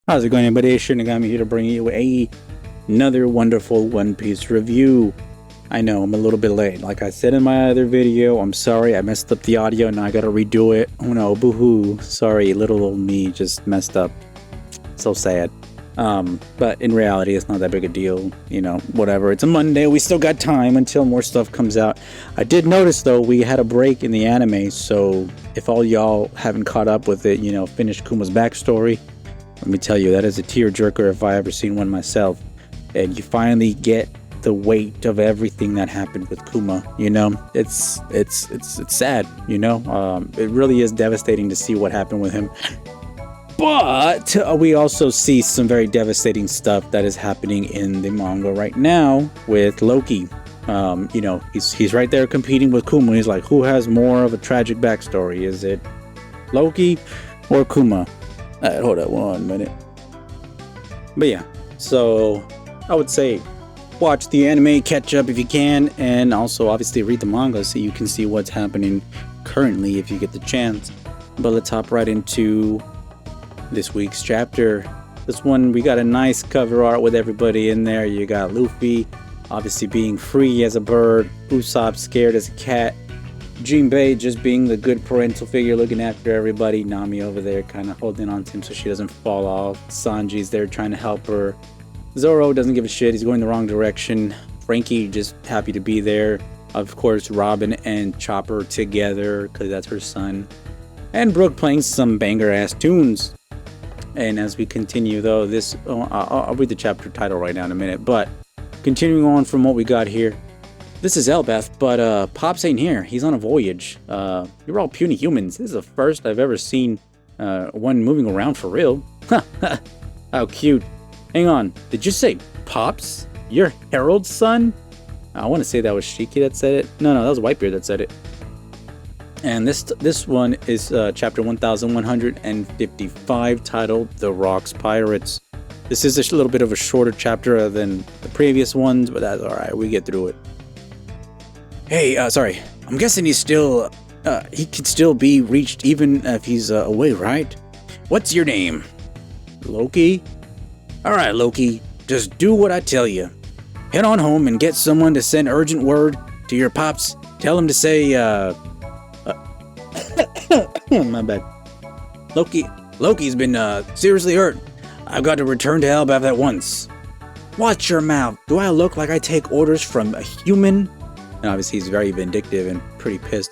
How's it going, everybody? Shinigami here to bring you another wonderful One Piece review. I know I'm a little bit late. Like I said in my other video, I'm sorry I messed up the audio. Now I gotta redo it. Oh no, boo-hoo. Sorry, little old me just messed up. So sad. But in reality, it's not that big a deal. You know, whatever. It's a Monday. We still got time until more stuff comes out. I did notice, though, we had a break in the anime. So if all y'all haven't caught up with it, you know, finished Kuma's backstory, let me tell you, that is a tearjerker if I ever seen one myself. And you finally get the weight of everything that happened with Kuma. You know, it's sad. You know, it really is devastating to see what happened with him. But we also see some very devastating stuff that is happening in the manga right now with Loki. You know, he's right there competing with Kuma. He's like, who has more of a tragic backstory? Is it Loki or Kuma? Hold on 1 minute. But yeah, so I would say watch the anime, catch up if you can, and also obviously read the manga so you can see what's happening currently if you get the chance. But let's hop right into this week's chapter. This one, we got a nice cover art with everybody in there. You got Luffy obviously being free as a bird, Usopp scared as a cat, Jinbei just being the good parental figure looking after everybody, Nami over there kind of holding on to him so she doesn't fall off, Sanji's there trying to help her, Zoro doesn't give a shit, he's going the wrong direction, Frankie just happy to be there, of course Robin and Chopper together because that's her son, and Brooke playing some banger ass tunes. And as we continue, though, this I'll read the chapter title right now in a minute. But continuing on from what we got here, this is Elbeth, but Pops ain't here. He's on a voyage. You're all puny humans. This is the first I've ever seen one moving around for real. How cute. Hang on. Did you say Pops? You're Harold's son? I want to say that was Shiki that said it. No, that was Whitebeard that said it. And this one is chapter 1155, titled The Rocks Pirates. This is a little bit of a shorter chapter than the previous ones, but that's alright, we get through it. Hey, sorry, I'm guessing he can still be reached even if he's away, right? What's your name? Loki? Alright, Loki, just do what I tell you. Head on home and get someone to send urgent word to your pops. Tell him to say, my bad. Loki's been seriously hurt. I've got to return to Elbaf at once. Watch your mouth. Do I look like I take orders from a human? And obviously he's very vindictive and pretty pissed.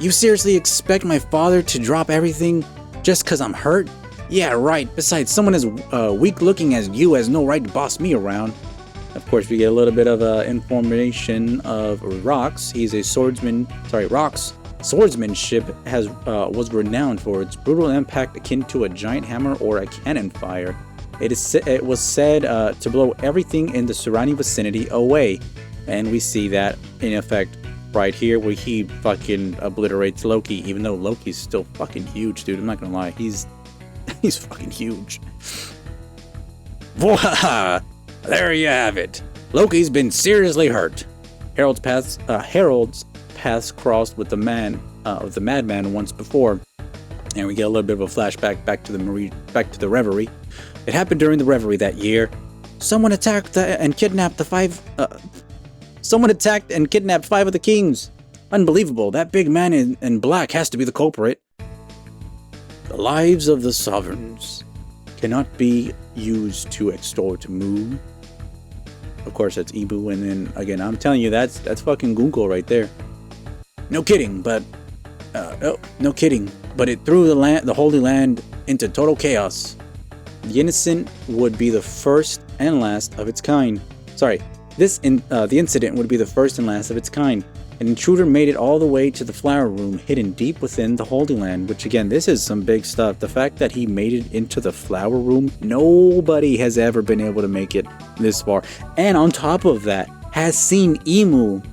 You seriously expect my father to drop everything just because I'm hurt? Yeah, right. Besides, someone as weak looking as you has no right to boss me around. Of course, we get a little bit of information of Rox. He's a swordsman. Rox. Swordsmanship was renowned for its brutal impact akin to a giant hammer or a cannon fire. It was said to blow everything in the surrounding vicinity away. And we see that in effect right here where he fucking obliterates Loki, even though Loki's still fucking huge, dude. I'm not gonna lie. He's fucking huge. Voila! There you have it. Loki's been seriously hurt. Harold's paths crossed with the madman once before, and we get a little bit of a flashback back to the Reverie. It happened during the Reverie that year. Someone attacked and kidnapped five of the kings. Unbelievable. That big man in black has to be the culprit. The lives of the sovereigns cannot be used to extort Mu. Of course, that's Ibu, and then again, I'm telling you, that's fucking Google right there. No kidding, but it threw the Holy Land into total chaos. The incident would be the first and last of its kind. The incident would be the first and last of its kind. An intruder made it all the way to the flower room, hidden deep within the Holy Land, which again, this is some big stuff. The fact that he made it into the flower room, nobody has ever been able to make it this far. And on top of that, has seen Imu,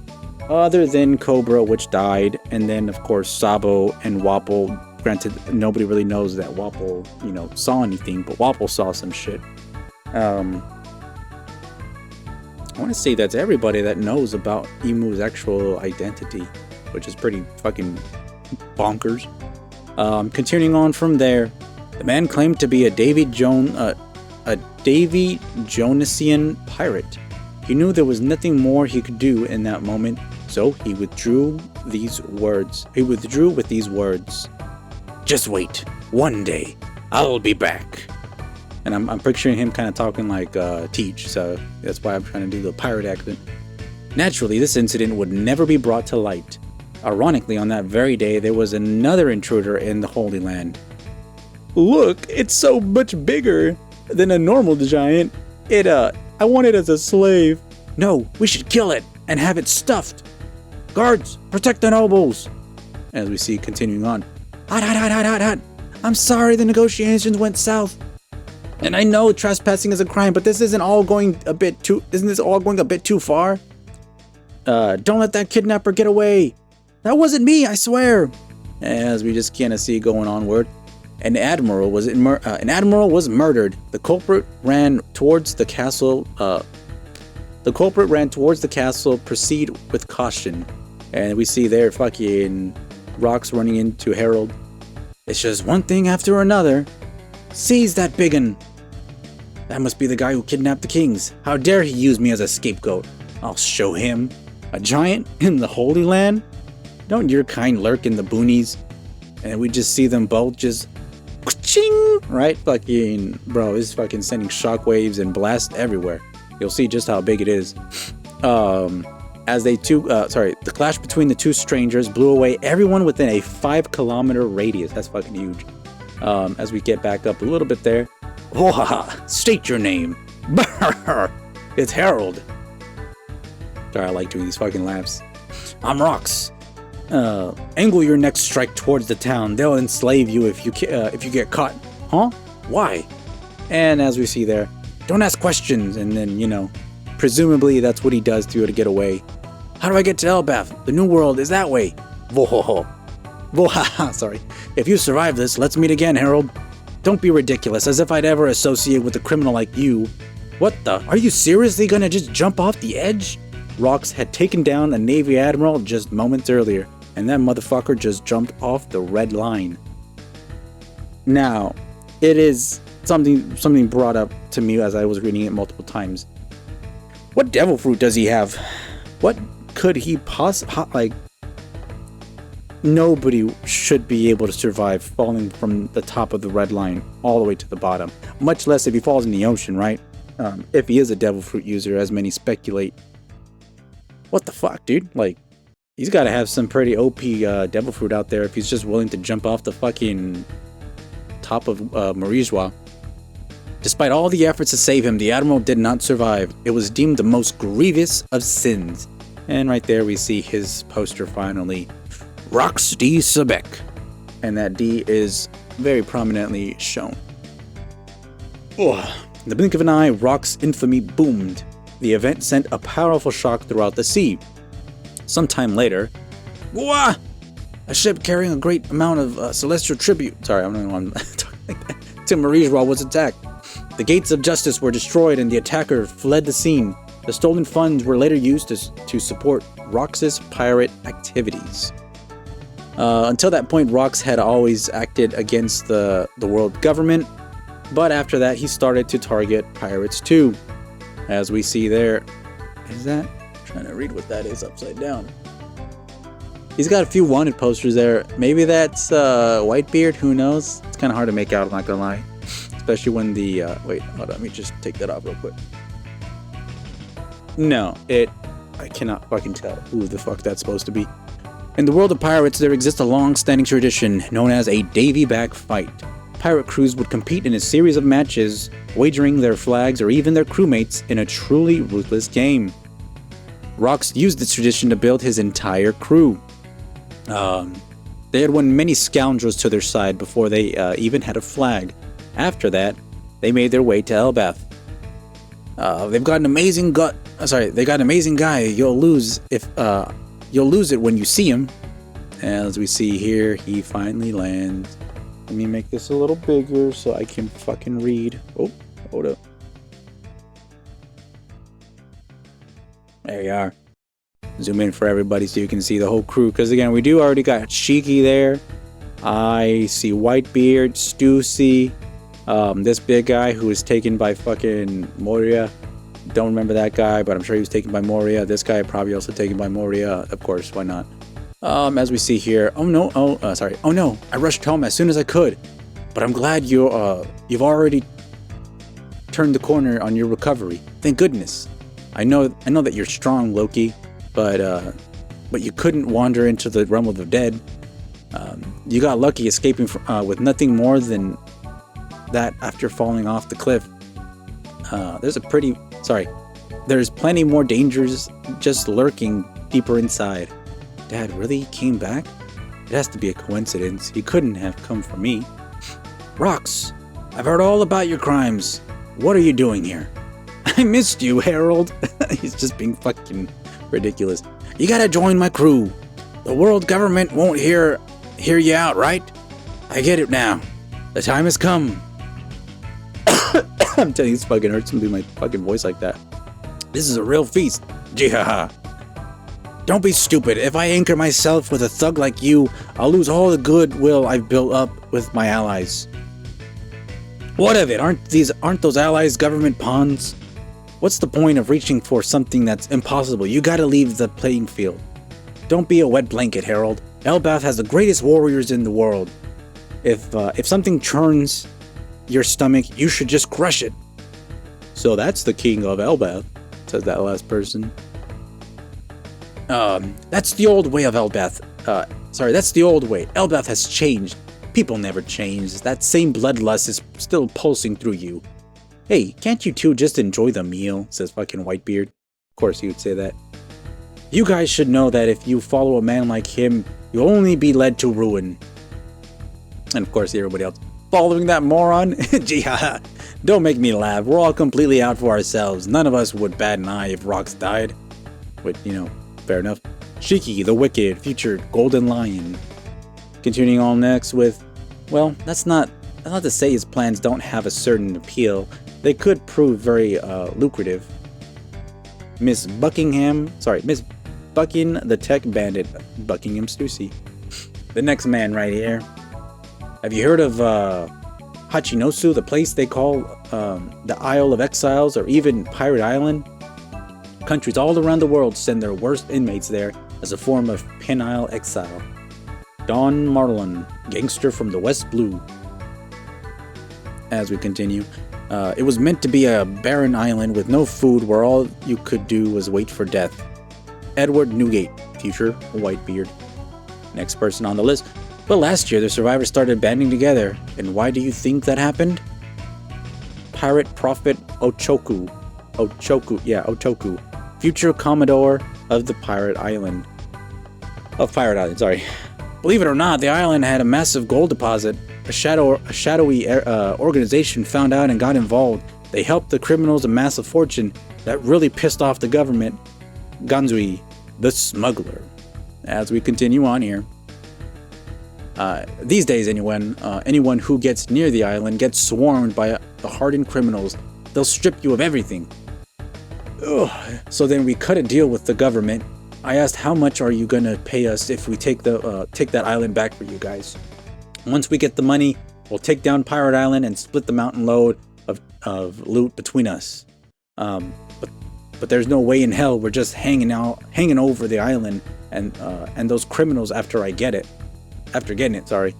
other than Cobra, which died, and then of course Sabo and Wapol. Granted, nobody really knows that Wapol, saw anything, but Wapol saw some shit. I want to say that's everybody that knows about Imu's actual identity, which is pretty fucking bonkers. Continuing on from there, The man claimed to be a Davy Jonesian pirate. He knew there was nothing more he could do in that moment, so he withdrew with these words. Just wait. One day, I'll be back. And I'm picturing him kind of talking like Teach, so that's why I'm trying to do the pirate accent. Naturally, this incident would never be brought to light. Ironically, on that very day, there was another intruder in the Holy Land. Look, it's so much bigger than a normal giant. I want it as a slave. No, we should kill it and have it stuffed. Guards, protect the nobles. As we see continuing on. Hot. I'm sorry the negotiations went south. And I know trespassing is a crime, but this isn't all going a bit too far? Don't let that kidnapper get away. That wasn't me, I swear. As we just kind of see going onward. An admiral was murdered. The culprit ran towards the castle. Proceed with caution. And we see there fucking Rock's running into Harold. It's just one thing after another. Seize that biggin. That must be the guy who kidnapped the kings. How dare he use me as a scapegoat? I'll show him. A giant in the Holy Land? Don't your kind lurk in the boonies? And we just see them both just ching, right? Fucking bro, this is fucking sending shockwaves and blast everywhere. You'll see just how big it is. The clash between the two strangers blew away everyone within a 5-kilometer radius. That's fucking huge. As we get back up a little bit there. State your name. It's Harold. Sorry, I like doing these fucking laughs. I'm Rox. Angle your next strike towards the town. They'll enslave you if you get caught. Huh? Why? And as we see there, don't ask questions. And then, presumably that's what he does to get away. How do I get to Elbath? The New World is that way. Sorry. If you survive this, let's meet again, Harold. Don't be ridiculous, as if I'd ever associate with a criminal like you. What the? Are you seriously gonna just jump off the edge? Rox had taken down a Navy Admiral just moments earlier, and that motherfucker just jumped off the red line. Now, it is something brought up to me as I was reading it multiple times. What devil fruit does he have? What could he possibly... Nobody should be able to survive falling from the top of the red line all the way to the bottom. Much less if he falls in the ocean, right? If he is a devil fruit user, as many speculate. What the fuck, dude? Like, he's got to have some pretty OP devil fruit out there if he's just willing to jump off the fucking top of Marijois. Despite all the efforts to save him, the Admiral did not survive. It was deemed the most grievous of sins. And right there we see his poster finally. Rock D Xebec. And that D is very prominently shown. In the blink of an eye, Rock's infamy boomed. The event sent a powerful shock throughout the sea. Sometime later, a ship carrying a great amount of celestial tribute. Sorry, I don't want to talk like that. To Marijois was attacked. The gates of justice were destroyed and the attacker fled the scene. The stolen funds were later used to support Rox's pirate activities. Until that point, Rox had always acted against the world government, but after that, he started to target pirates too. As we see there, is that? I'm trying to read what that is upside down. He's got a few wanted posters there. Maybe that's Whitebeard, who knows? It's kind of hard to make out, I'm not gonna lie. Especially when the, wait, hold on, let me just take that off real quick. No, I cannot fucking tell who the fuck that's supposed to be. In the world of pirates, there exists a long-standing tradition known as a Davy back fight. Pirate crews would compete in a series of matches, wagering their flags or even their crewmates in a truly ruthless game. Rox used this tradition to build his entire crew. They had won many scoundrels to their side before they even had a flag. After that, they made their way to Elbath. They've got an amazing they got an amazing guy. You'll lose it when you see him. As we see here, he finally lands. Let me make this a little bigger so I can fucking read. Oh, hold up. There you are. Zoom in for everybody so you can see the whole crew. Because again, we do already got Shiki there. I see Whitebeard, Stussy, this big guy who was taken by fucking Moria. Don't remember that guy, but I'm sure he was taken by Moria. This guy probably also taken by Moria. Of course, why not? As we see here, oh no, I rushed home as soon as I could, but I'm glad you've already turned the corner on your recovery. Thank goodness. I know that you're strong, Loki, but you couldn't wander into the realm of the dead. You got lucky escaping with nothing more than that after falling off the cliff. There's plenty more dangers just lurking deeper inside. Dad really came back? It has to be a coincidence. He couldn't have come for me. Rox, I've heard all about your crimes. What are you doing here? I missed you, Harold. He's just being fucking ridiculous. You gotta join my crew. The world government won't hear you out, right? I get it now. The time has come. I'm telling you, this fucking hurts to do my fucking voice like that. This is a real feast. Jihaha. Don't be stupid. If I anchor myself with a thug like you, I'll lose all the goodwill I've built up with my allies. What of it? Aren't those allies government pawns? What's the point of reaching for something that's impossible? You gotta leave the playing field. Don't be a wet blanket, Harold. Elbath has the greatest warriors in the world. If something churns your stomach, you should just crush it. So that's the king of Elbath, says that last person. That's the old way of Elbath. That's the old way. Elbath has changed. People never change. That same bloodlust is still pulsing through you. Hey, can't you two just enjoy the meal? Says fucking Whitebeard. Of course he would say that. You guys should know that if you follow a man like him, you'll only be led to ruin. And of course everybody else. Following that moron? Gee, don't make me laugh. We're all completely out for ourselves. None of us would bat an eye if Rox died. But, fair enough. Shiki, the wicked, future golden lion. Continuing on next with, well, that's not to say his plans don't have a certain appeal. They could prove very lucrative. Miss Bucking the tech bandit, Buckingham Stussy. The next man right here. Have you heard of Hachinosu, the place they call the Isle of Exiles, or even Pirate Island? Countries all around the world send their worst inmates there as a form of penile exile. Don Marlon, gangster from the West Blue. As we continue, it was meant to be a barren island with no food where all you could do was wait for death. Edward Newgate, future Whitebeard. Next person on the list. But last year, the survivors started banding together. And why do you think that happened? Pirate Prophet Ochoku. Future Commodore of the Pirate Island. Believe it or not, the island had a massive gold deposit. A shadowy organization found out and got involved. They helped the criminals amass a fortune that really pissed off the government. Ganzui, the smuggler. As we continue on here. These days, anyone who gets near the island gets swarmed by the hardened criminals. They'll strip you of everything. Ugh. So then we cut a deal with the government. I asked, how much are you gonna pay us if we take that island back for you guys? Once we get the money, we'll take down Pirate Island and split the mountain load of loot between us. But there's no way in hell we're just hanging over the island and those criminals after getting it.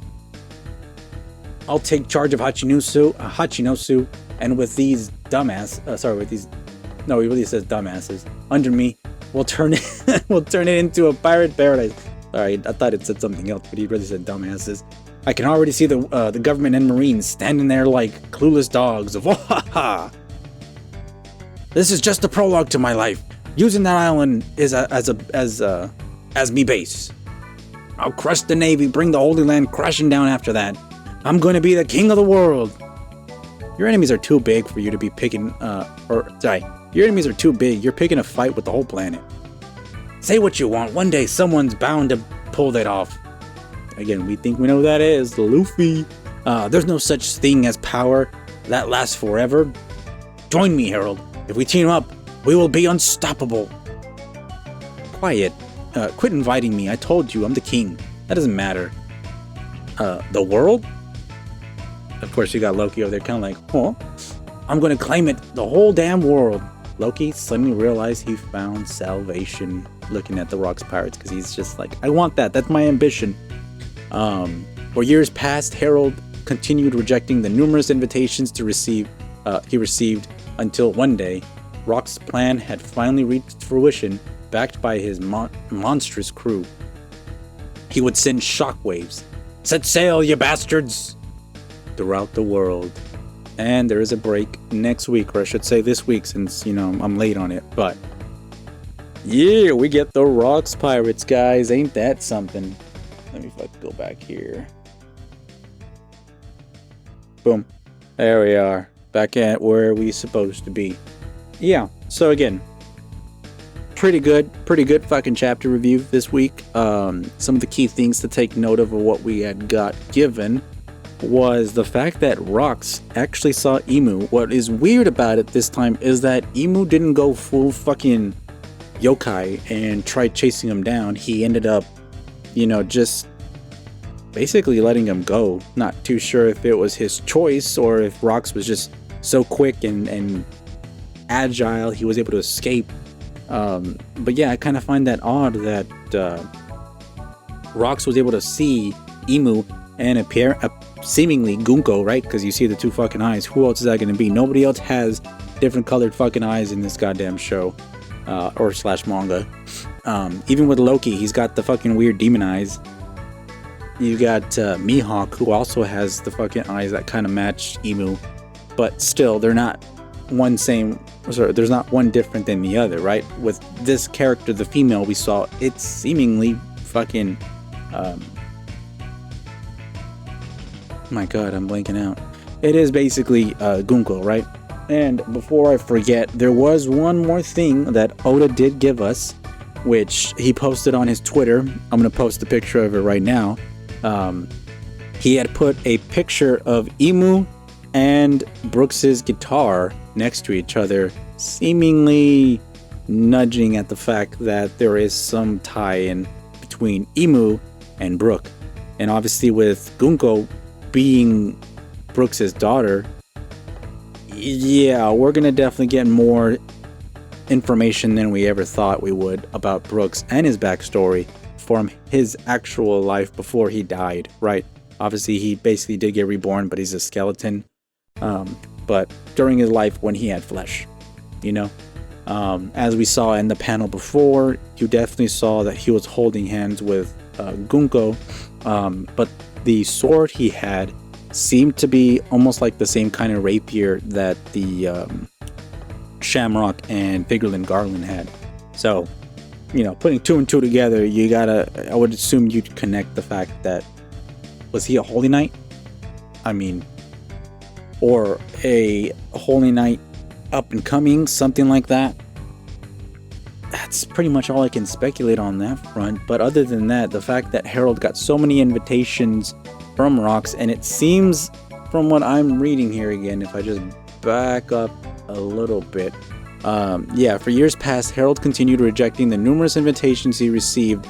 I'll take charge of Hachinosu, and with these no, he really says dumbasses under me, we'll turn it into a pirate paradise. Sorry, I thought it said something else, but he really said dumbasses. I can already see the government and Marines standing there like clueless dogs. This is just a prologue to my life. Using that island as me base. I'll crush the Navy, bring the Holy Land crashing down after that. I'm going to be the king of the world. Your enemies are too big for you to be picking. Your enemies are too big. You're picking a fight with the whole planet. Say what you want. One day someone's bound to pull that off. Again, we think we know who that is. Luffy. There's no such thing as power that lasts forever. Join me, Harold. If we team up, we will be unstoppable. Quiet. Quit inviting me. I told you, I'm the king. That doesn't matter. the world? Of course, you got Loki over there kind of like, oh, I'm going to claim it, the whole damn world. Loki suddenly realized he found salvation looking at the Rock's pirates because he's just like, I want that. That's my ambition. For years past, Harold continued rejecting the numerous invitations to he received until one day, Rock's plan had finally reached fruition, backed by his monstrous crew. He would send shockwaves, set sail, you bastards, throughout the world. And there is a break next week, or I should say this week, since, I'm late on it. But yeah, we get the Rock's Pirates, guys. Ain't that something? Let me go back here. Boom. There we are. Back at where we supposed to be. Yeah, so again, pretty good fucking chapter review this week. Some of the key things to take note of what we had got given was the fact that Rox actually saw Emu. What is weird about it this time is that Emu didn't go full fucking yokai and try chasing him down. He ended up, just basically letting him go. Not too sure if it was his choice or if Rox was just so quick and agile he was able to escape. But yeah, I kind of find that odd that Rox was able to see Emu and seemingly Gunko, right? Because you see the two fucking eyes. Who else is that going to be? Nobody else has different colored fucking eyes in this goddamn show or / manga. Even with Loki, he's got the fucking weird demon eyes. You got Mihawk, who also has the fucking eyes that kind of match Emu, but still they're not one same. Sorry, there's not one different than the other, right? With this character, the female we saw, it's seemingly fucking my god, I'm blanking out. It is basically Gunko, right? And before I forget, there was one more thing that Oda did give us, which he posted on his Twitter. I'm gonna post a picture of it right now. He had put a picture of Emu and Brooks's guitar next to each other, seemingly nudging at the fact that there is some tie-in between Emu and Brook. And obviously with Gunko being Brooks's daughter, yeah, we're gonna definitely get more information than we ever thought we would about Brooks and his backstory from his actual life before he died, right? Obviously he basically did get reborn, but he's a skeleton. But during his life when he had flesh, as we saw in the panel before, you definitely saw that he was holding hands with Gunko, but the sword he had seemed to be almost like the same kind of rapier that the Shamrock and Figurlin Garland had. So, putting two and two together, I would assume you'd connect the fact that, was he a Holy Knight? Or a Holy Knight up and coming, something like that. That's pretty much all I can speculate on that front. But other than that, the fact that Harold got so many invitations from Rox, and it seems from what I'm reading here again, if I just back up a little bit, for years past, Harold continued rejecting the numerous invitations he received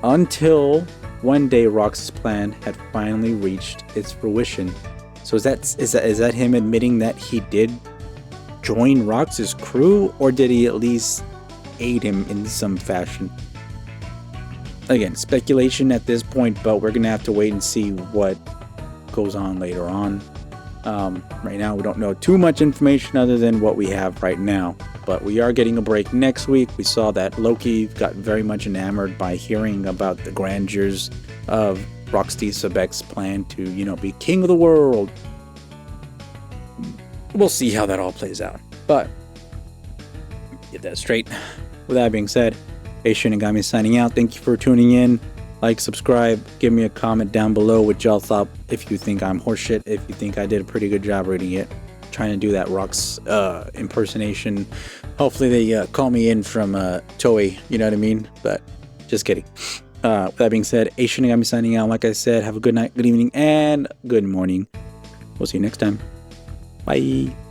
until one day Rox's plan had finally reached its fruition. So is that him admitting that he did join Rox's crew, or did he at least aid him in some fashion? Again, speculation at this point, but we're gonna have to wait and see what goes on later on. Right now we don't know too much information other than what we have right now, but we are getting a break next week. We saw that Loki got very much enamored by hearing about the grandeurs of Rock D Xebec's plan to, be king of the world. We'll see how that all plays out, but get that straight. With that being said, hey, Shinigami signing out. Thank you for tuning in. Like, subscribe, give me a comment down below what y'all thought. If you think I'm horseshit, if you think I did a pretty good job reading it, trying to do that Rock's impersonation. Hopefully they call me in from Toei, you know what I mean? But just kidding. With that being said, hey, Shinigami signing out. Like I said, have a good night, good evening, and good morning. We'll see you next time. Bye.